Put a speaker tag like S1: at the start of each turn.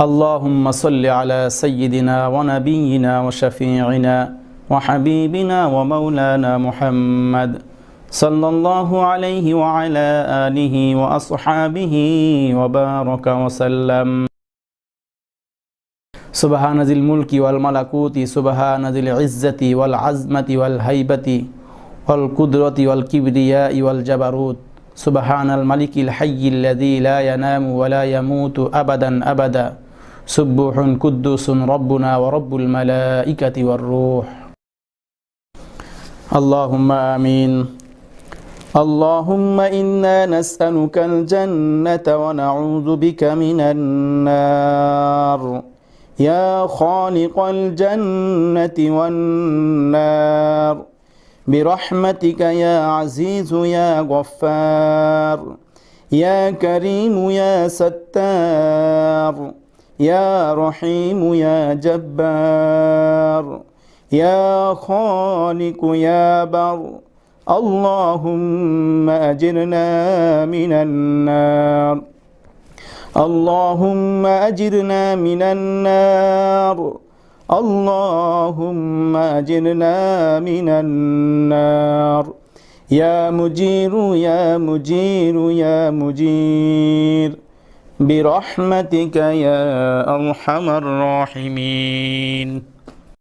S1: اللهم صل على سيدنا ونبينا وشفيعنا وحبيبنا ومولانا محمد صلى الله عليه وعلى آله وأصحابه وبارك وسلم سبحان ذي الملك والملكوت سبحان ذي العزة والعظمة والهيبة والقدرة والكبرياء والجبروت سبحان الملك الحي الذي لا ينام ولا يموت أبدا أبدا سبح قدوس ربنا ورب الملائكة والروح اللهم آمين اللهم إنا نسألك الجنة ونعوذ بك من النار يا خالق الجنة والنار برحمتك يا عزيز يا غفار يا كريم يا ستار يا رحيم يا جبار يا خالق يا بر اللهم أجرنا من النار اللهم أجرنا من النار اللهم أجرنا من النار يا مجير يا مجير يا مجير برحمتك يا أرحم الراحمين